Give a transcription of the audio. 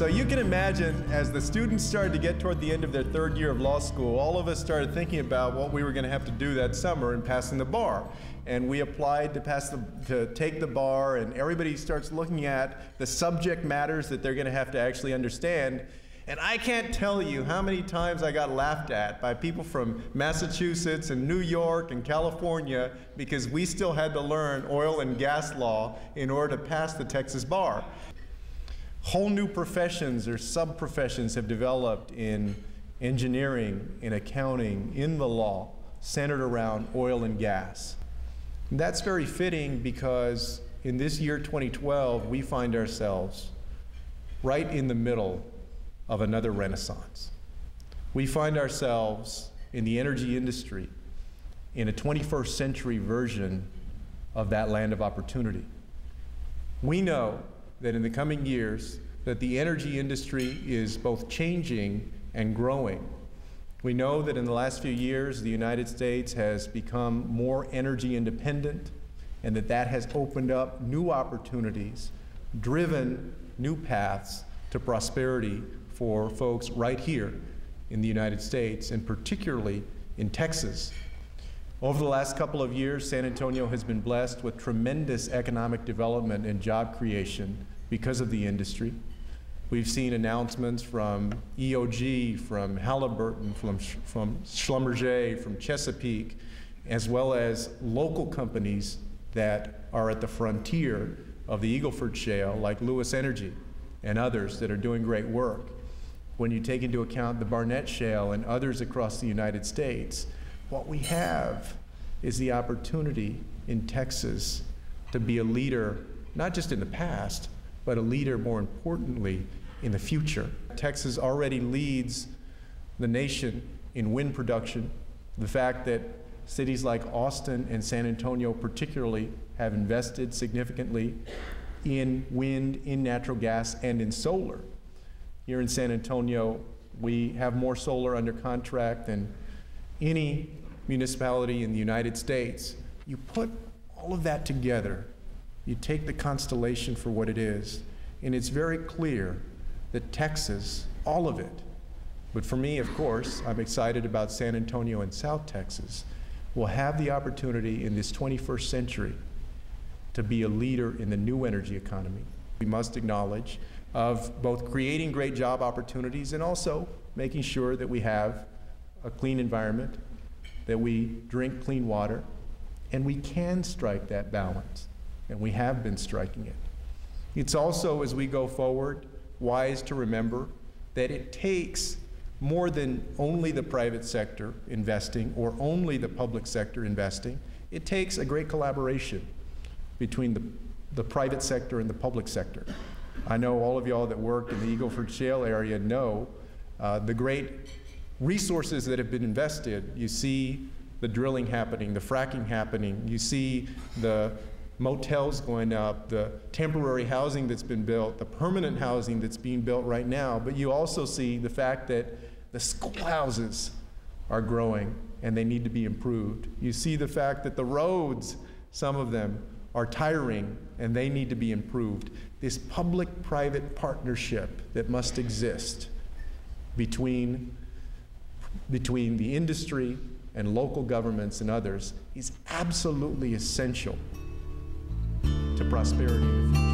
So you can imagine, as the students started to get toward the end of their third year of law school, all of us started thinking about what we were going to have to do that summer in passing the bar. And we applied to take the bar, and everybody starts looking at the subject matters that they're going to have to actually understand. And I can't tell you how many times I got laughed at by people from Massachusetts and New York and California because we still had to learn oil and gas law in order to pass the Texas bar. Whole new professions or sub-professions have developed in engineering, in accounting, in the law, centered around oil and gas. And that's very fitting because in this year 2012, we find ourselves right in the middle of another renaissance. We find ourselves in the energy industry in a 21st century version of that land of opportunity. We know that in the coming years that the energy industry is both changing and growing. We know that in the last few years, the United States has become more energy independent, and that has opened up new opportunities, driven new paths to prosperity for folks right here in the United States, and particularly in Texas. Over the last couple of years, San Antonio has been blessed with tremendous economic development and job creation because of the industry. We've seen announcements from EOG, from Halliburton, from Schlumberger, from Chesapeake, as well as local companies that are at the frontier of the Eagle Ford Shale, like Lewis Energy and others that are doing great work. When you take into account the Barnett Shale and others across the United States, what we have is the opportunity in Texas to be a leader, not just in the past, but a leader, more importantly, in the future. Texas already leads the nation in wind production. The fact that cities like Austin and San Antonio particularly have invested significantly in wind, in natural gas, and in solar. Here in San Antonio, we have more solar under contract than any municipality in the United States. You put all of that together, you take the constellation for what it is, and it's very clear that Texas, all of it, but for me, of course, I'm excited about San Antonio and South Texas, will have the opportunity in this 21st century to be a leader in the new energy economy. We must acknowledge of both creating great job opportunities and also making sure that we have a clean environment, that we drink clean water, and we can strike that balance, and we have been striking it. It's also, as we go forward, wise to remember that it takes more than only the private sector investing or only the public sector investing. It takes a great collaboration between the private sector and the public sector. I know all of y'all that work in the Eagle Ford Shale area know the great resources that have been invested. You see the drilling happening, the fracking happening, you see the motels going up, the temporary housing that's been built, the permanent housing that's being built right now, but you also see the fact that the schoolhouses are growing and they need to be improved. You see the fact that the roads, some of them, are tiring and they need to be improved. This public-private partnership that must exist between the industry and local governments and others is absolutely essential to prosperity in the future.